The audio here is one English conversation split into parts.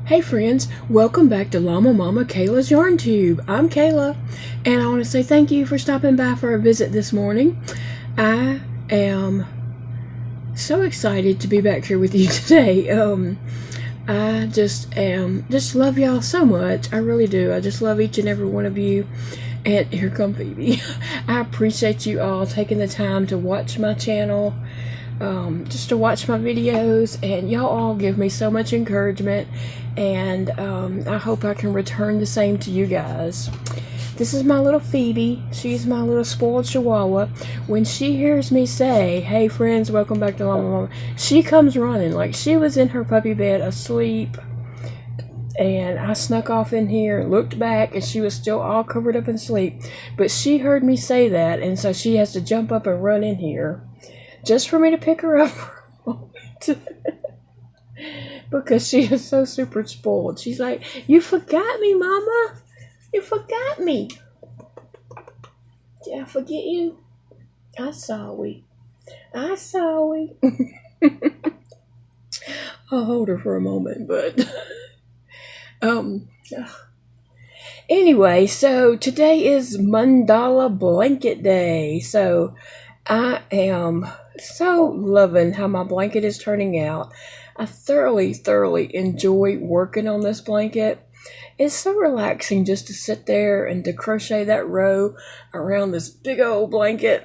Hey friends, welcome back to Llama Mama Kayla's Yarn Tube. I'm Kayla, and I want to say thank you for stopping by for a visit this morning. I am so excited to be back here with you today. I just love y'all so much. I really do. I just love each and every one of you. And here come Phoebe. I appreciate you all taking the time to watch my channel. Just to watch my videos, and y'all all give me so much encouragement, and I hope I can return the same to you guys. This is my little Phoebe. She's my little spoiled chihuahua. When she hears me say, "Hey friends, welcome back to Llama Mama," she comes running like she was in her puppy bed asleep, and I snuck off in here, looked back, and she was still all covered up in sleep, but she heard me say that, and so she has to jump up and run in here just for me to pick her up for a moment. Because she is so super spoiled. She's like, "You forgot me, Mama. You forgot me." Did I forget you? I saw we. I'll hold her for a moment, but anyway, so today is Mandala Blanket Day. So I am so loving how my blanket is turning out. I thoroughly enjoy working on this blanket. It's so relaxing just to sit there and to crochet that row around this big old blanket.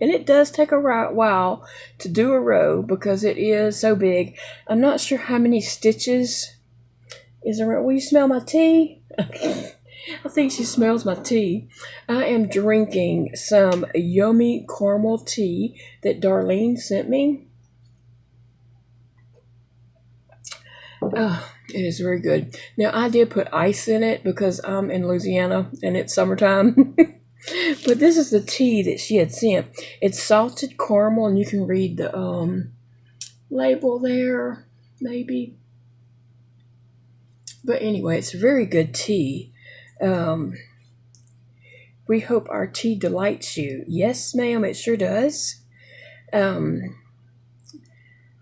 And it does take a while to do a row because it is so big. I'm not sure how many stitches is around. Will you smell my tea? I think she smells my tea. I am drinking some yummy caramel tea that Darlene sent me. Oh, it is very good. Now, I did put ice in it because I'm in Louisiana and it's summertime. But this is the tea that she had sent. It's salted caramel, and you can read the label there, maybe. But anyway, it's a very good tea. We hope our tea delights you. Yes, ma'am, it sure does. I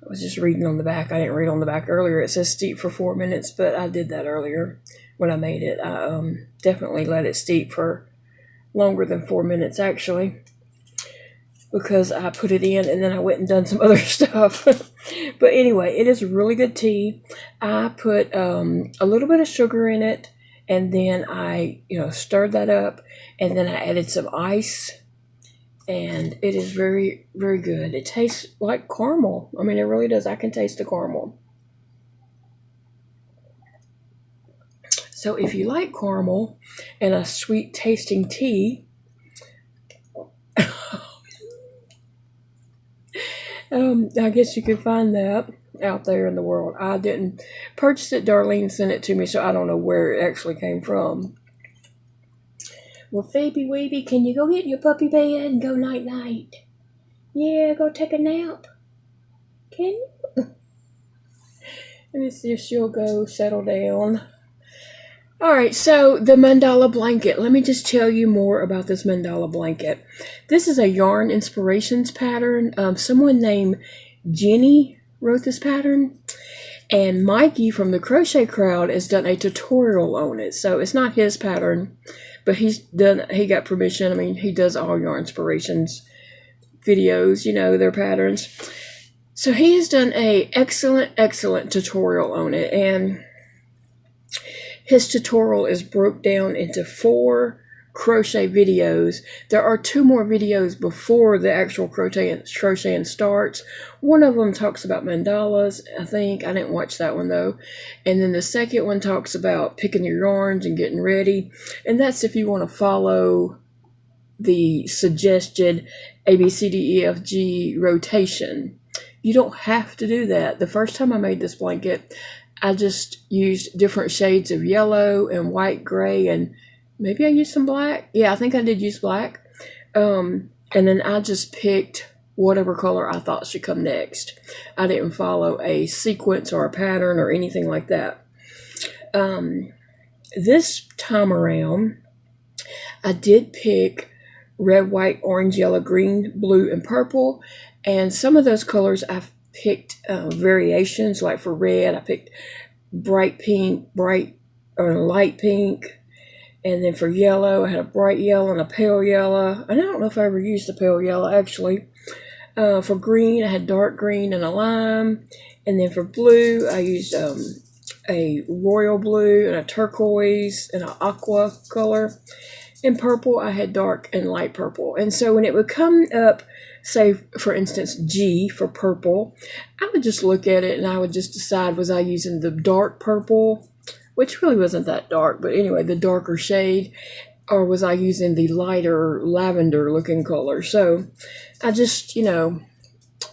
was just reading on the back. I didn't read on the back earlier. It says steep for 4 minutes, but I did that earlier when I made it. I definitely let it steep for longer than 4 minutes, actually, because I put it in and then I went and done some other stuff. But anyway, it is really good tea. I put a little bit of sugar in it, and then I stirred that up, and then I added some ice, and it is very good. It tastes like caramel. I mean, it really does. I can taste the caramel. So if you like caramel and a sweet tasting tea, I guess you could find that out there in the world. I didn't purchase it. Darlene sent it to me, so I don't know where it actually came from. Well, Phoebe Weeby, can you go get in your puppy bed and go night-night? Yeah, go take a nap. Can you? Let me see if she'll go settle down. Alright, so the mandala blanket. Let me just tell you more about this mandala blanket. This is a yarn inspirations pattern. Someone named Jenny wrote this pattern, and Mikey from the Crochet Crowd has done a tutorial on it. So it's not his pattern, but he got permission. I mean, he does all yarn inspirations videos, their patterns. So he has done a excellent tutorial on it, and his tutorial is broke down into 4 crochet videos. There are 2 more videos before the actual crocheting starts. One of them talks about mandalas, I think. I didn't watch that one though. And then the second one talks about picking your yarns and getting ready. And that's if you want to follow the suggested ABCDEFG rotation. You don't have to do that. The first time I made this blanket, I just used different shades of yellow and white, gray, and maybe I used some black. Yeah, I think I did use black. And then I just picked whatever color I thought should come next. I didn't follow a sequence or a pattern or anything like that. This time around, I did pick red, white, orange, yellow, green, blue, and purple. And some of those colors picked variations. Like for red, I picked bright pink, bright or light pink. And then for yellow, I had a bright yellow and a pale yellow. And I don't know if I ever used the pale yellow, actually. For green, I had dark green and a lime. And then for blue, I used a royal blue and a turquoise and an aqua color. And purple, I had dark and light purple. And so when it would come up, say, for instance, G for purple, I would just look at it and I would just decide, was I using the dark purple, which really wasn't that dark, but anyway, the darker shade, or was I using the lighter lavender looking color? So I just,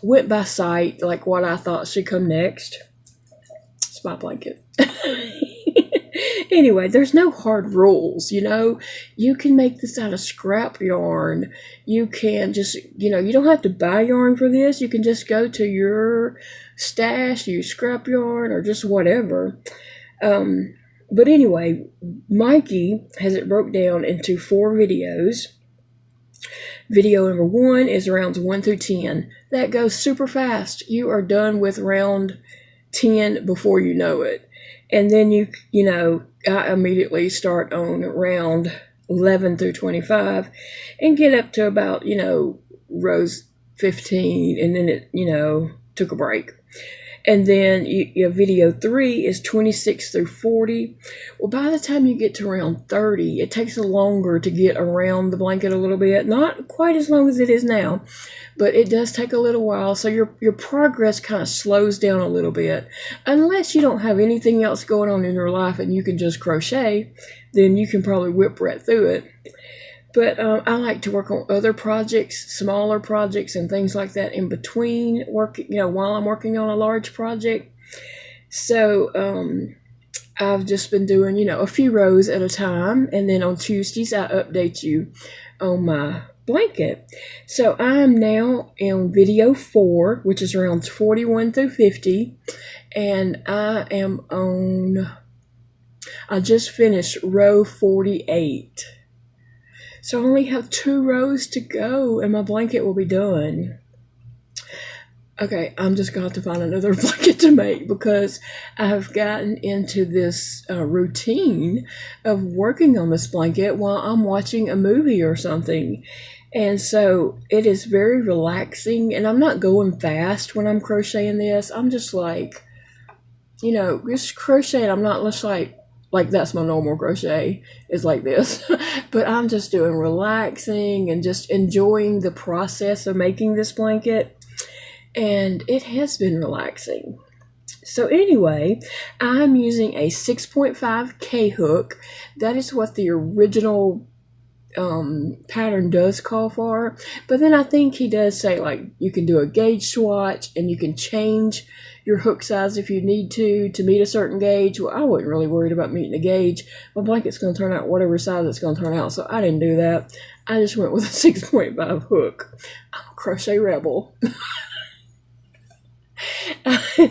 went by sight, like what I thought should come next. It's my blanket. Anyway, there's no hard rules, You can make this out of scrap yarn. You can just, you don't have to buy yarn for this. You can just go to your stash, use scrap yarn, or just whatever. But anyway, Mikey has it broke down into 4 videos. Video number 1 is rounds 1 through 10. That goes super fast. You are done with round 10 before you know it. And then I immediately start on round 11 through 25 and get up to about, rows 15, and then it, took a break. And then your video 3 is 26 through 40. Well, by the time you get to round 30, it takes longer to get around the blanket a little bit. Not quite as long as it is now, but it does take a little while. So your progress kind of slows down a little bit. Unless you don't have anything else going on in your life and you can just crochet, then you can probably whip right through it. But I like to work on other projects, smaller projects and things like that in between work, while I'm working on a large project. So I've just been doing, a few rows at a time. And then on Tuesdays, I update you on my blanket. So I'm now in video 4, which is rounds 41 through 50. And I just finished row 48. So I only have 2 rows to go and my blanket will be done. Okay, I'm just going to have to find another blanket to make because I have gotten into this routine of working on this blanket while I'm watching a movie or something. And so it is very relaxing, and I'm not going fast when I'm crocheting this. I'm just like, just crocheting. I'm not just like that's my normal crochet is like this, but I'm just doing relaxing and just enjoying the process of making this blanket, and it has been relaxing. So anyway, I'm using a 6.5 K hook. That is what the original pattern does call for, but then I think he does say you can do a gauge swatch and you can change your hook size if you need to meet a certain gauge. Well, I wasn't really worried about meeting a gauge. My blanket's going to turn out whatever size it's going to turn out, so I didn't do that. I just went with a 6.5 hook. I'm a crochet rebel.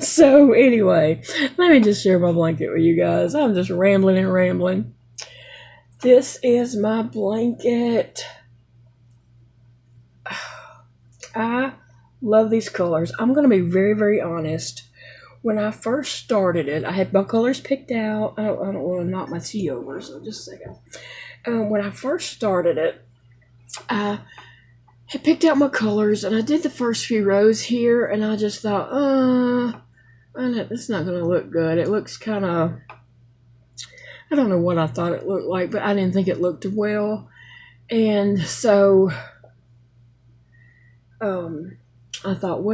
So anyway, let me just share my blanket with you guys. I'm just rambling. This is my blanket. I love these colors. I'm going to be very, very honest. When I first started it, I had my colors picked out. I don't want to knock my tea over, so just a second. When I first started it, I had picked out my colors, and I did the first few rows here, and I just thought, it's not going to look good. It looks kind of, I don't know what I thought it looked like, but I didn't think it looked well. And so I thought,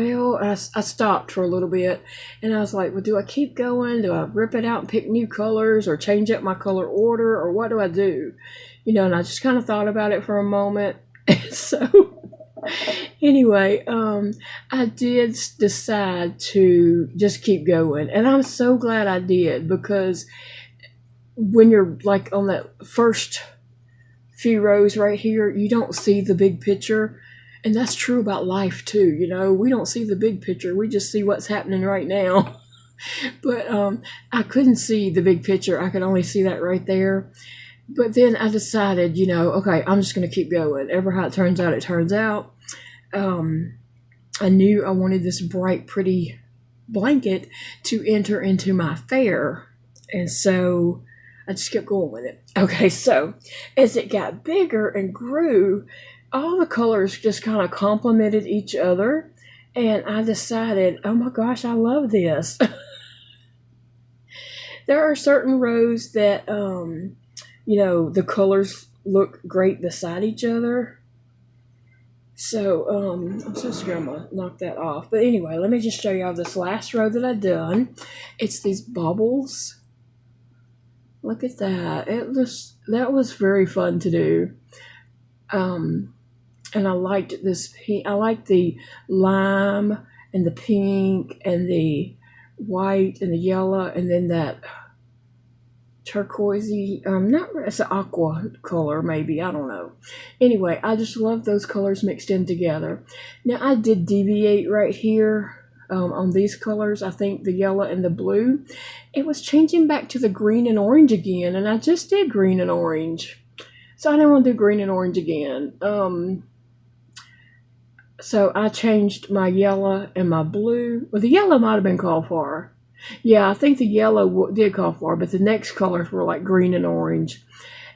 I stopped for a little bit, and I was like, well, do I keep going? Do I rip it out and pick new colors, or change up my color order, or what do I do? And I just kind of thought about it for a moment. So anyway, I did decide to just keep going, and I'm so glad I did, because when you're on that first few rows right here, you don't see the big picture. And that's true about life too. We don't see the big picture. We just see what's happening right now. But I couldn't see the big picture. I could only see that right there. But then I decided, okay, I'm just going to keep going. Ever how it turns out, it turns out. I knew I wanted this bright, pretty blanket to enter into my fair. And so I just kept going with it. Okay, so as it got bigger and grew, all the colors just kind of complemented each other. And I decided, oh my gosh, I love this. There are certain rows that, the colors look great beside each other. So, I'm so scared I'm gonna knock that off. But anyway, let me just show y'all this last row that I've done. It's these bubbles. Look at that. That was very fun to do. And I liked this pink. I liked the lime and the pink and the white and the yellow and then that turquoisey, not, it's an aqua color maybe, I don't know. Anyway, I just love those colors mixed in together. Now I did deviate right here on these colors. I think the yellow and the blue, it was changing back to the green and orange again, and I just did green and orange, so I didn't want to do green and orange again. So I changed my yellow and my blue. Well, the yellow might have been called for. Yeah, I think the yellow did call for, but the next colors were like green and orange.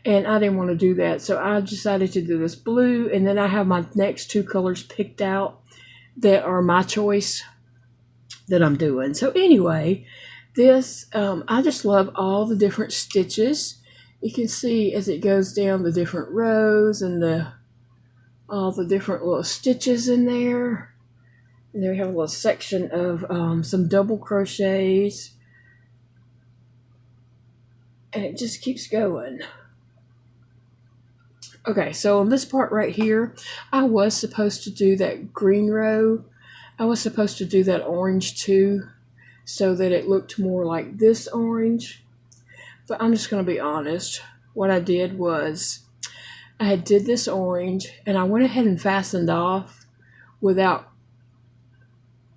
And I didn't want to do that, so I decided to do this blue, and then I have my next two colors picked out that are my choice that I'm doing. So anyway, this, I just love all the different stitches. You can see as it goes down the different rows and all the different little stitches in there. And there we have a little section of some double crochets. And it just keeps going. Okay, so on this part right here, I was supposed to do that green row. I was supposed to do that orange too, so that it looked more like this orange. But I'm just going to be honest. What I did was, I did this orange, and I went ahead and fastened off without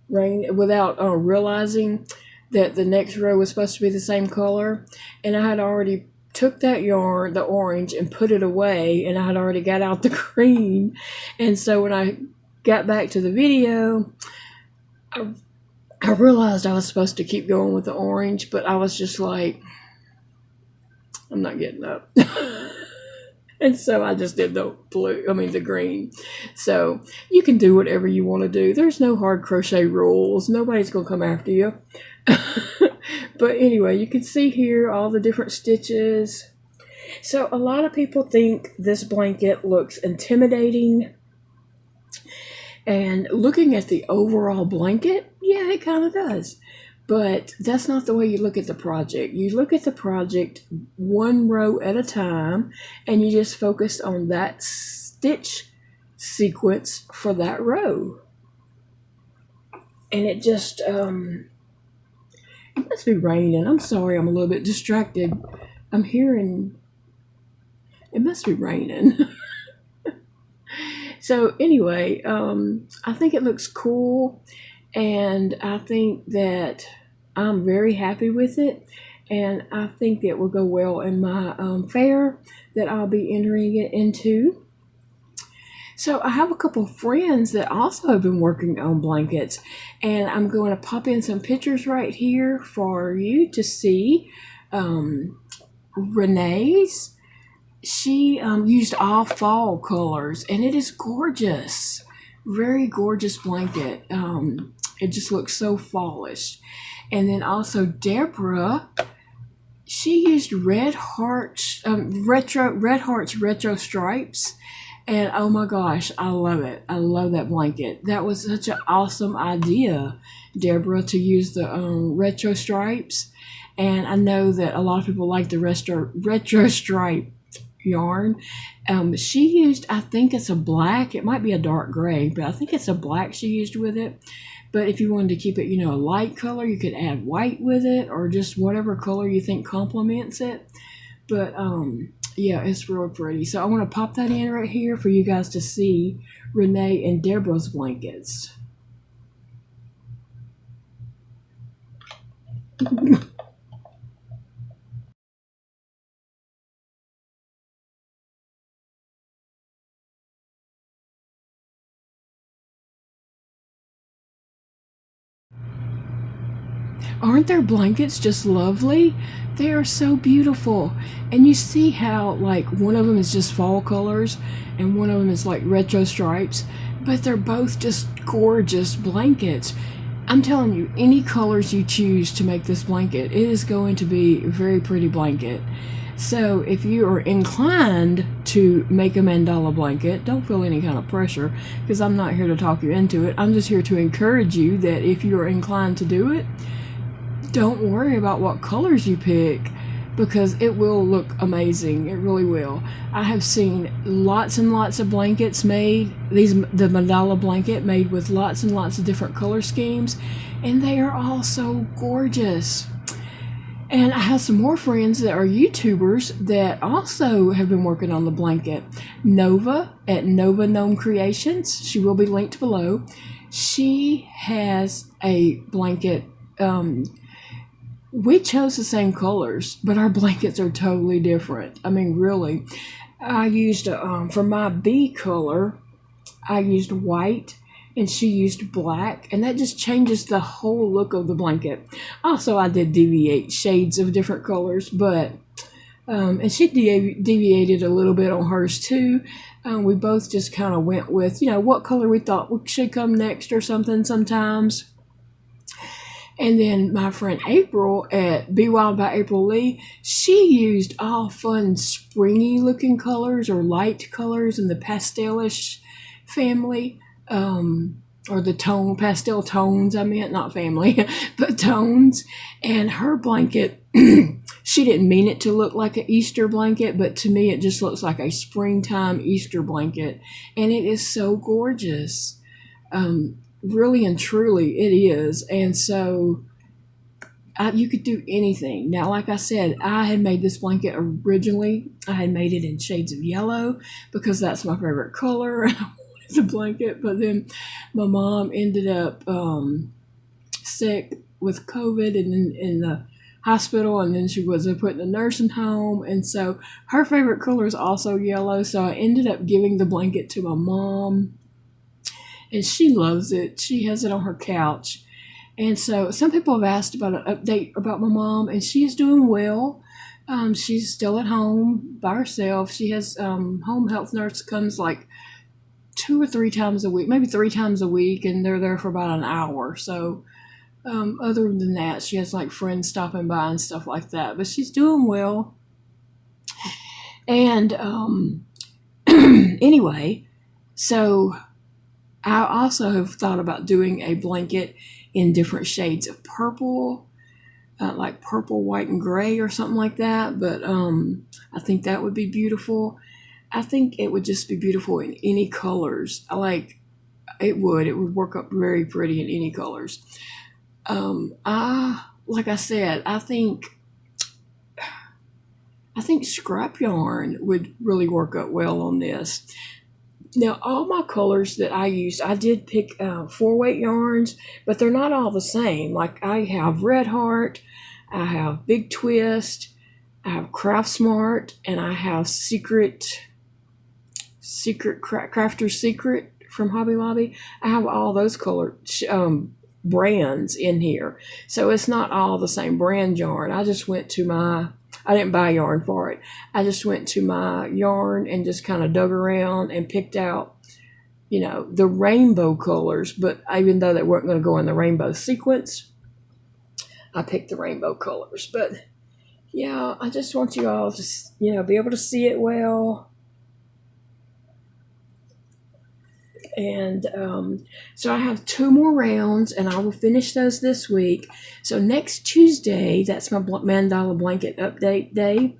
realizing that the next row was supposed to be the same color. And I had already took that yarn, the orange, and put it away, and I had already got out the green. And so when I got back to the video, I realized I was supposed to keep going with the orange, but I was just like, I'm not getting up. And so I just did the green. So you can do whatever you want to do. There's no hard crochet rules. Nobody's going to come after you. But anyway, you can see here all the different stitches. So a lot of people think this blanket looks intimidating. And looking at the overall blanket, yeah, it kind of does. But that's not the way you look at the project. You look at the project one row at a time, and you just focus on that stitch sequence for that row. And it just, it must be raining. I'm sorry, I'm a little bit distracted. I'm hearing, it must be raining. So anyway, I think it looks cool, and I think that I'm very happy with it, and I think it will go well in my fair that I'll be entering it into. So I have a couple of friends that also have been working on blankets, and I'm going to pop in some pictures right here for you to see. Renee's, she used all fall colors, and it is gorgeous. Very gorgeous blanket. It just looks so fallish. And then also Deborah, she used Red Hearts retro stripes. And oh my gosh, I love it. I love that blanket. That was such an awesome idea, Deborah, to use the retro stripes. And I know that a lot of people like the retro stripe yarn. She used, I think it's a black, it might be a dark gray, but I think it's a black she used with it. But if you wanted to keep it, a light color, you could add white with it, or just whatever color you think complements it. But yeah, it's real pretty. So I want to pop that in right here for you guys to see Renee and Deborah's blankets. Aren't their blankets just lovely? They are so beautiful. And you see how like one of them is just fall colors and one of them is like retro stripes, but they're both just gorgeous blankets. I'm telling you, any colors you choose to make this blanket, it is going to be a very pretty blanket. So if you are inclined to make a mandala blanket, don't feel any kind of pressure, because I'm not here to talk you into it. I'm just here to encourage you that if you are inclined to do it, don't worry about what colors you pick, because it will look amazing. It really will. I have seen lots and lots of blankets made, the mandala blanket made with lots and lots of different color schemes, and they are all so gorgeous. And I have some more friends that are YouTubers that also have been working on the blanket. Nova at Nova Gnome Creations, she will be linked below. She has a blanket. We chose the same colors, but our blankets are totally different. I mean, really. I used, for my bee color, I used white, and she used black, and that just changes the whole look of the blanket. Also, I did deviate shades of different colors, but and she deviated a little bit on hers too. We both just kind of went with, what color we thought should come next or something sometimes. And then my friend April at Be Wild by April Lee, she used all fun springy looking colors or light colors in the pastelish family. Or the pastel tones, I meant, not family, but tones. And her blanket, she didn't mean it to look like an Easter blanket, but to me it just looks like a springtime Easter blanket. And it is so gorgeous. Really and truly it is. And so you could do anything. Now, like I said, I had made this blanket originally. I had made it in shades of yellow because that's my favorite color. The blanket, but then my mom ended up sick with COVID and in the hospital, and then she was put in a nursing home, and so her favorite color is also yellow, so I ended up giving the blanket to my mom, and she loves it. She has it on her couch. And so some people have asked about an update about my mom, and she's doing well. She's still at home by herself. She has home health nurse comes like 2 or 3 times a week, maybe 3 times a week, and they're there for about an hour. So other than that, she has like friends stopping by and stuff like that, but she's doing well. And anyway, so I also have thought about doing a blanket in different shades of purple, like purple, white, and gray or something like that, but I think that would be beautiful. I think it would just be beautiful in any colors. It would work up very pretty in any colors. Like I said, I think scrap yarn would really work up well on this. Now, all my colors that I used, I did pick 4-weight yarns, but they're not all the same. Like I have Red Heart, I have Big Twist, I have Craft Smart, and I have Crafter's Secret from Hobby Lobby. I have all those color brands in here, so it's not all the same brand yarn. I didn't buy yarn for it. I just went to my yarn and just kind of dug around and picked out the rainbow colors, but even though they weren't going to go in the rainbow sequence, I picked the rainbow colors. But yeah, I just want you all to be able to see it well. And so I have 2 more rounds, and I will finish those this week. So next Tuesday, that's my mandala blanket update day,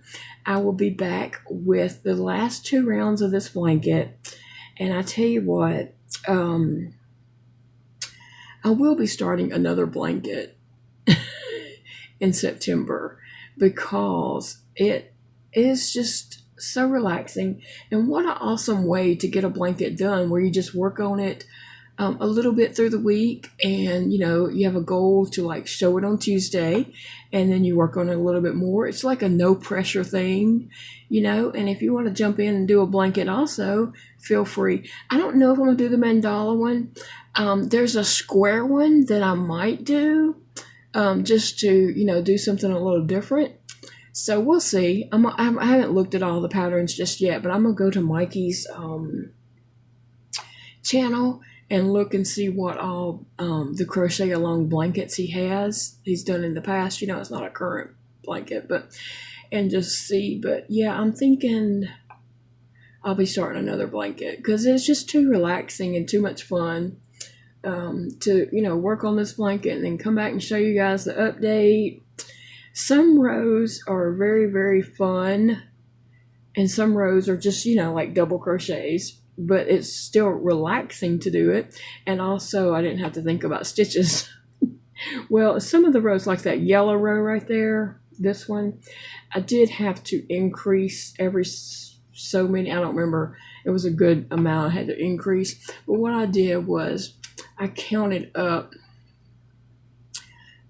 I will be back with the last 2 rounds of this blanket. And I tell you what, I will be starting another blanket in September, because it is just so relaxing. And what an awesome way to get a blanket done, where you just work on it a little bit through the week, and you have a goal to like show it on Tuesday, and then you work on it a little bit more. It's like a no pressure thing, and if you want to jump in and do a blanket also, feel free. I don't know if I'm gonna do the mandala one. There's a square one that I might do, just to, you know, do something a little different. So we'll see. I haven't looked at all the patterns just yet, but I'm going to go to Mikey's channel and look and see what all the crochet along blankets he's done in the past. You know, it's not a current blanket, but, and just see. But yeah, I'm thinking I'll be starting another blanket because it's just too relaxing and too much fun to, you know, work on this blanket and then come back and show you guys the update. Some rows are very, very fun, and some rows are just, you know, like double crochets, but it's still relaxing to do it. And also I didn't have to think about stitches. Well, some of the rows, like that yellow row right there, this one, I did have to increase every so many, I don't remember, it was a good amount I had to increase. But what I did was I counted up,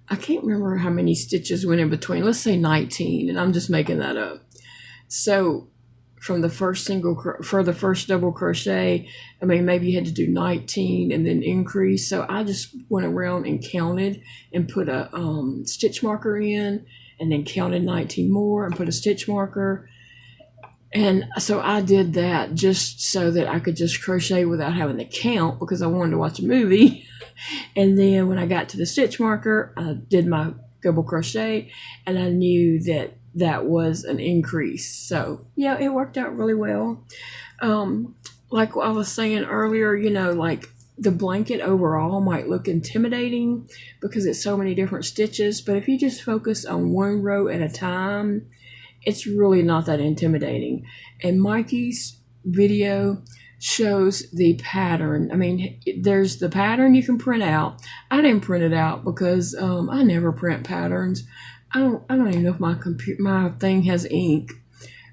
I can't remember how many stitches went in between. Let's say 19, and I'm just making that up. So from the first for the first double crochet, I mean, maybe you had to do 19 and then increase. So I just went around and counted and put a stitch marker in, and then counted 19 more and put a stitch marker. And so I did that just so that I could just crochet without having to count, because I wanted to watch a movie. And then when I got to the stitch marker, I did my double crochet, and I knew that that was an increase. So yeah, it worked out really well. Like I was saying earlier, you know, like the blanket overall might look intimidating because it's so many different stitches, but if you just focus on one row at a time, it's really not that intimidating. And Mikey's video shows the pattern. I mean, there's the pattern you can print out. I didn't print it out because I never print patterns. I don't even know if my thing has ink,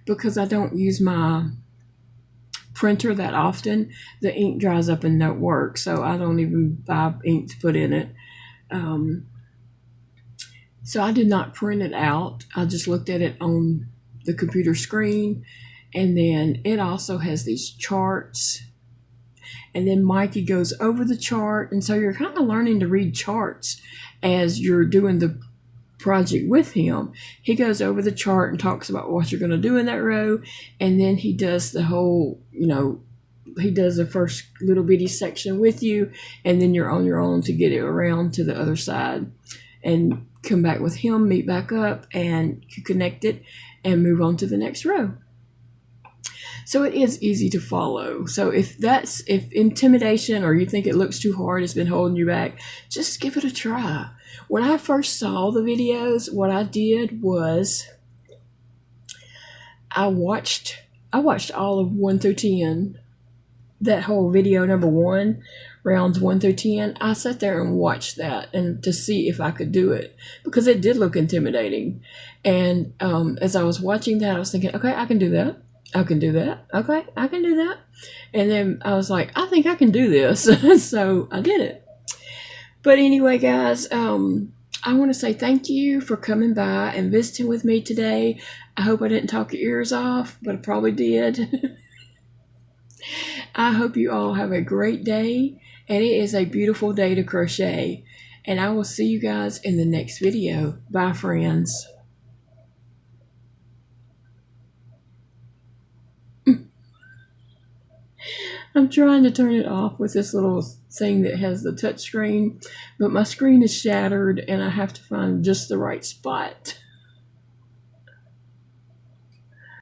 because I don't use my printer that often. The ink dries up and don't work, so I don't even buy ink to put in it. So I did not print it out. I just looked at it on the computer screen. And then it also has these charts. And then Mikey goes over the chart. And so you're kind of learning to read charts as you're doing the project with him. He goes over the chart and talks about what you're going to do in that row. And then he does the whole, you know, he does the first little bitty section with you. And then you're on your own to get it around to the other side. And come back with him, meet back up, and you connect it and move on to the next row. So it is easy to follow. So if intimidation, or you think it looks too hard, it's been holding you back, just give it a try. When I first saw the videos, what I did was I watched all of 1 through 10, that whole video number 1, rounds 1 through 10. I sat there and watched that, and to see if I could do it, because it did look intimidating. And as I was watching that, I was thinking, okay, I can do that. I can do that. Okay, I can do that. And then I was like, I think I can do this. So I did it. But anyway, guys, I want to say thank you for coming by and visiting with me today. I hope I didn't talk your ears off, but I probably did. I hope you all have a great day, and it is a beautiful day to crochet. And I will see you guys in the next video. Bye, friends. I'm trying to turn it off with this little thing that has the touch screen, but my screen is shattered and I have to find just the right spot.